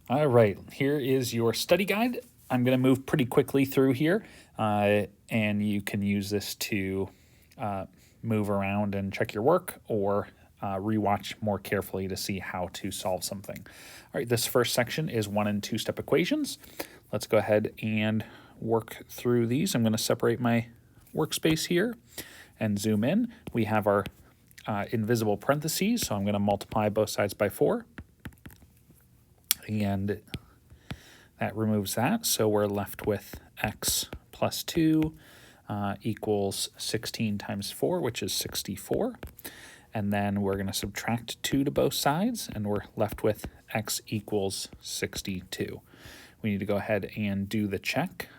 All right, here is your study guide. I'm going to move pretty quickly through here, and you can use this to move around and check your work or rewatch more carefully to see how to solve something. All right, this first section is 1 and 2 step equations. Let's go ahead and work through these. I'm going to separate my workspace here and zoom in. We have our invisible parentheses, so I'm going to multiply both sides by 4. And that removes that, so we're left with x plus 2 equals 16 times 4, which is 64. And then we're going to subtract 2 to both sides, and we're left with x equals 62. We need to go ahead and do the check.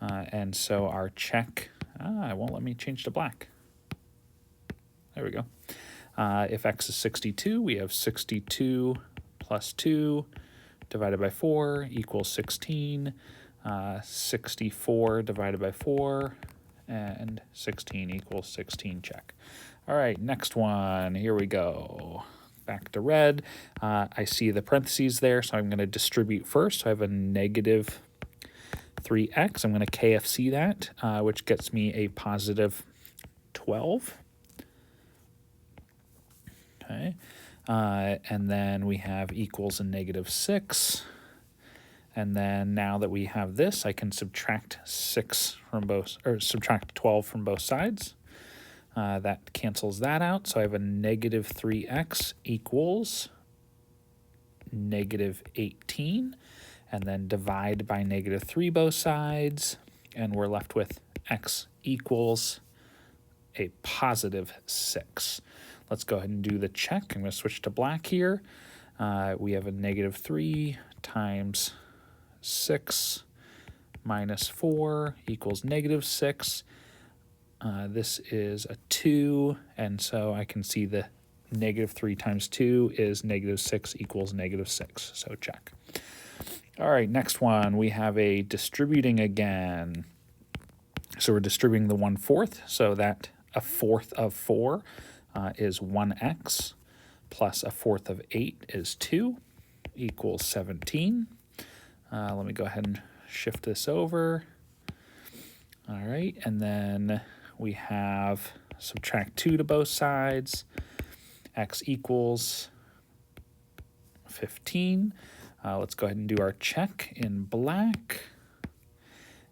And so our check, it won't let me change to black. There we go. If x is 62, we have 62 plus 2 divided by 4 equals 16. 64 divided by 4 and 16 equals 16, check. All right, next one, here we go. Back to red. I see the parentheses there, so I'm going to distribute first. So I have a negative 3x. I'm going to KFC that, which gets me a positive 12. Okay. And then we have equals and negative 6. And then now that we have this, I can subtract 6 from both, or subtract 12 from both sides. That cancels that out. So I have a negative 3x equals negative 18. And then divide by negative 3 both sides. And we're left with x equals a positive 6. Let's go ahead and do the check. I'm going to switch to black here. We have a negative 3 times 6 minus 4 equals negative 6. This is a 2, and so I can see the negative 3 times 2 is negative 6 equals negative 6, so check. All right, next one, we have a distributing again. So we're distributing the 1/4, so that a fourth of 4 is 1x, plus a fourth of 8 is 2, equals 17. Let me go ahead and shift this over. All right, and then we have subtract 2 to both sides. X equals 15. Let's go ahead and do our check in black.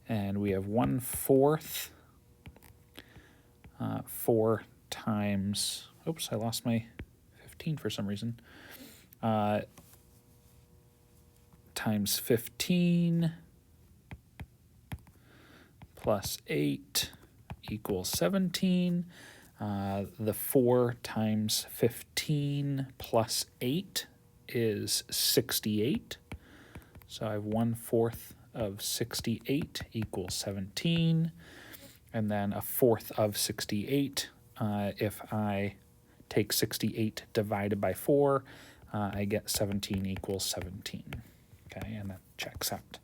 And we have 1/4, 4 times, oops, I lost my 15 for some reason, times 15 plus 8 equals 17. The 4 times 15 plus 8 is 68. So I have 1/4 of 68 equals 17. And then a fourth of 68, if I take 68 divided by 4, I get 17 equals 17. Okay, and that checks out.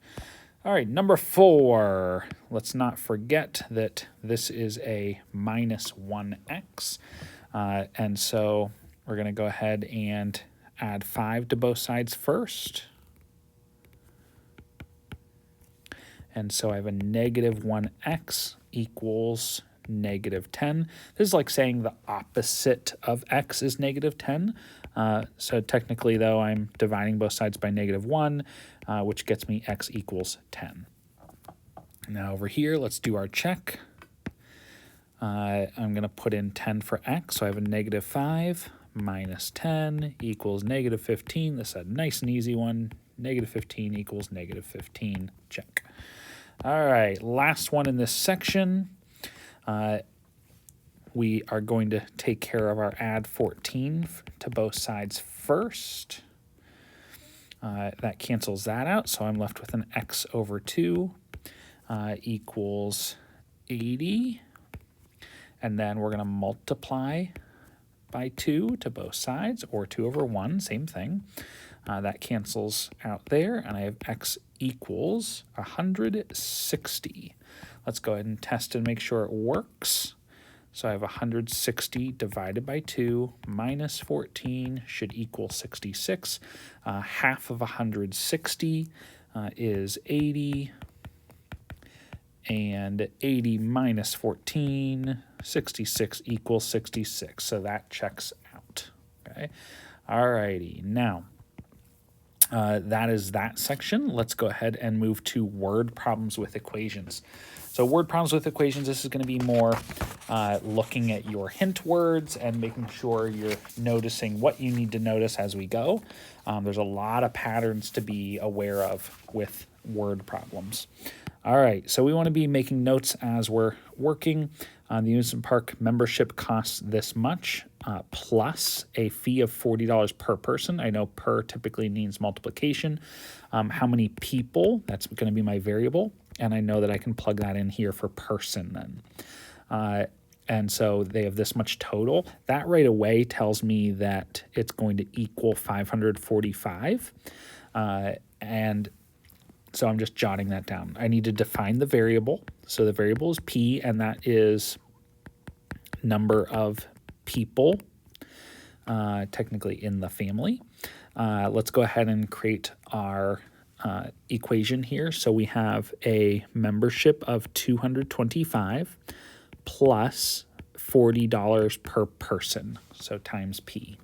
All right, number 4. Let's not forget that this is a minus 1x. And so we're going to go ahead and add 5 to both sides first. And so I have a negative 1x equals negative 10. This is like saying the opposite of x is negative 10. So technically, though, I'm dividing both sides by negative 1, which gets me x equals 10. Now over here, let's do our check. I'm going to put in 10 for x, so I have a negative 5 minus 10 equals negative 15. This is a nice and easy one. Negative 15 equals negative 15. Check. All right, last one in this section. We are going to take care of our add 14 to both sides first. That cancels that out, so I'm left with an x over 2 equals 80. And then we're going to multiply by 2 to both sides, or 2 over 1, same thing. That cancels out there, and I have x equals 160. Let's go ahead and test and make sure it works. So I have 160 divided by 2 minus 14 should equal 66. Half of 160 is 80. And 80 minus 14, 66 equals 66. So that checks out. Okay. All righty. Now, that is that section. Let's go ahead and move to word problems with equations. So word problems with equations, this is going to be more looking at your hint words and making sure you're noticing what you need to notice as we go. There's a lot of patterns to be aware of with word problems. All right, so we want to be making notes as we're working. The amusement park membership costs this much, plus a fee of $40 per person. I know per typically means multiplication. How many people, that's going to be my variable, and I know that I can plug that in here for person then. And so they have this much total. That right away tells me that it's going to equal 545. And so I'm just jotting that down. I need to define the variable. So the variable is P, and that is number of people, technically in the family. Let's go ahead and create our equation here. So we have a membership of 225 plus $40 per person, so times P.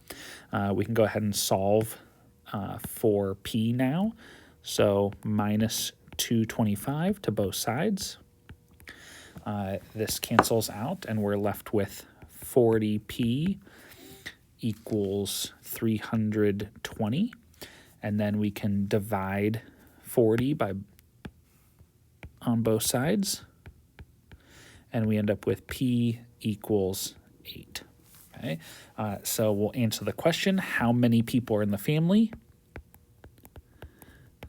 We can go ahead and solve for P now. So minus 225 to both sides. This cancels out, and we're left with 40p equals 320. And then we can divide 40 on both sides. And we end up with p equals 8. Okay, so we'll answer the question, how many people are in the family?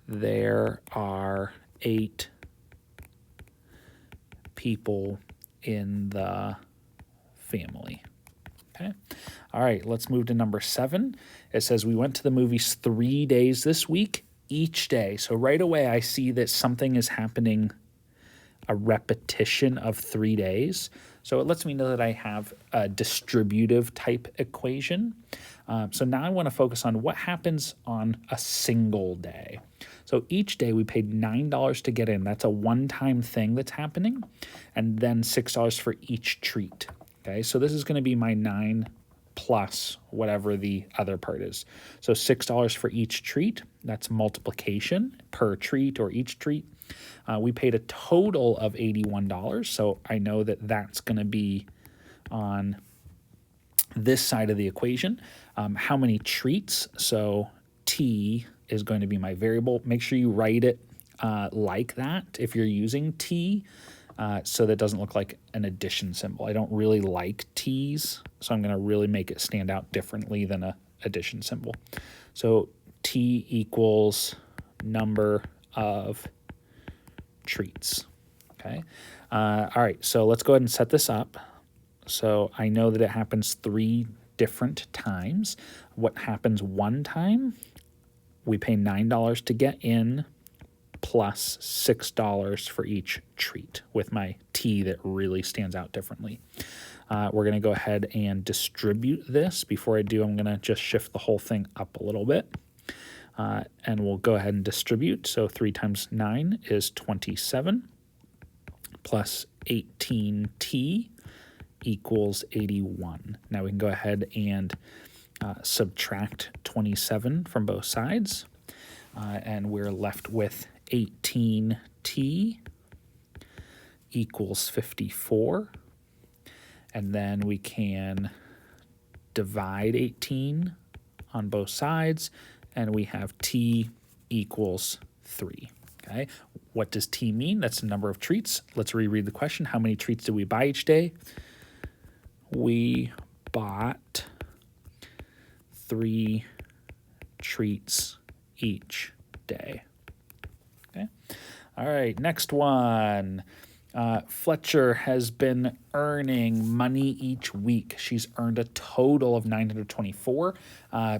There are 8 people in the family. Okay. All right, let's move to number 7. It says we went to the movies 3 days this week, each day. So right away I see that something is happening, a repetition of 3 days. So it lets me know that I have a distributive type equation. So now I want to focus on what happens on a single day. So each day we paid $9 to get in. That's a one-time thing that's happening. And then $6 for each treat. Okay, so this is going to be my 9 plus whatever the other part is. So $6 for each treat. That's multiplication per treat or each treat. We paid a total of $81. So I know that that's going to be on this side of the equation. How many treats? So T is going to be my variable. Make sure you write it like that if you're using T, so that it doesn't look like an addition symbol. I don't really like T's, so I'm going to really make it stand out differently than a addition symbol. So T equals number of treats. Okay. All right, so let's go ahead and set this up. So I know that it happens 3 different times. What happens one time? We pay $9 to get in plus $6 for each treat with my T that really stands out differently. We're going to go ahead and distribute this. Before I do, I'm going to just shift the whole thing up a little bit. And we'll go ahead and distribute. So 3 times 9 is 27 plus 18T equals 81. Now we can go ahead and subtract 27 from both sides. And we're left with 18T equals 54. And then we can divide 18 on both sides, and we have T equals 3. Okay, what does T mean? That's the number of treats. Let's reread the question. How many treats did we buy each day? We bought 3 treats each day. Okay. All right, next one. Fletcher has been earning money each week. She's earned a total of $924.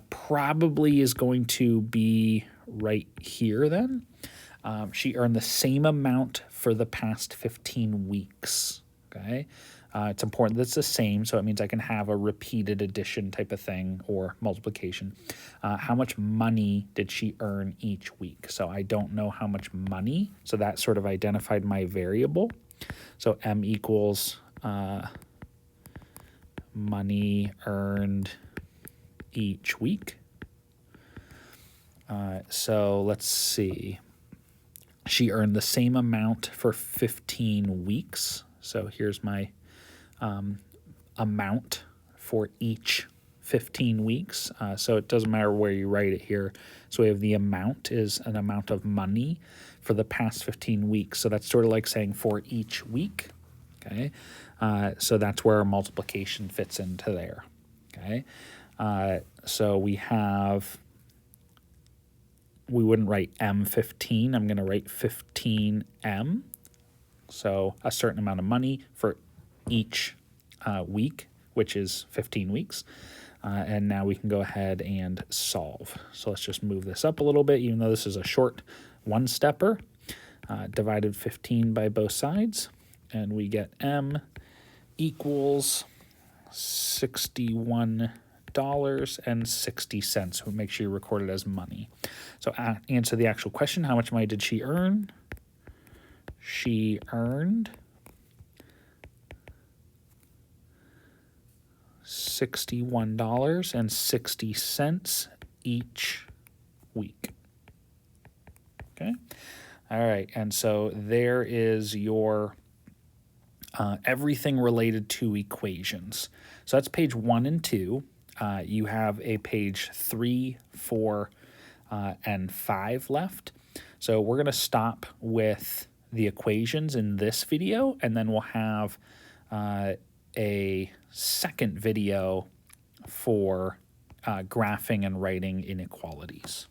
Probably is going to be right here then. She earned the same amount for the past 15 weeks. Okay. It's important that it's the same, so it means I can have a repeated addition type of thing or multiplication. How much money did she earn each week? So I don't know how much money, so that sort of identified my variable. So M equals money earned each week. So let's see. She earned the same amount for 15 weeks. So here's my amount for each 15 weeks. So it doesn't matter where you write it here. So we have the amount is an amount of money for the past 15 weeks. So that's sort of like saying for each week. Okay. So that's where our multiplication fits into there. Okay. So we wouldn't write M15. I'm going to write 15M. So a certain amount of money for each week, which is 15 weeks. And now we can go ahead and solve. So let's just move this up a little bit, even though this is a short one-stepper. Divided 15 by both sides, and we get M equals $61.60. Make sure you record it as money. So answer the actual question. How much money did she earn? She earned $61.60 each week. Okay. All right. And so there is your everything related to equations. So that's page 1 and 2. You have a page 3, 4, and 5 left. So we're going to stop with the equations in this video, and then we'll have a second video for graphing and writing inequalities.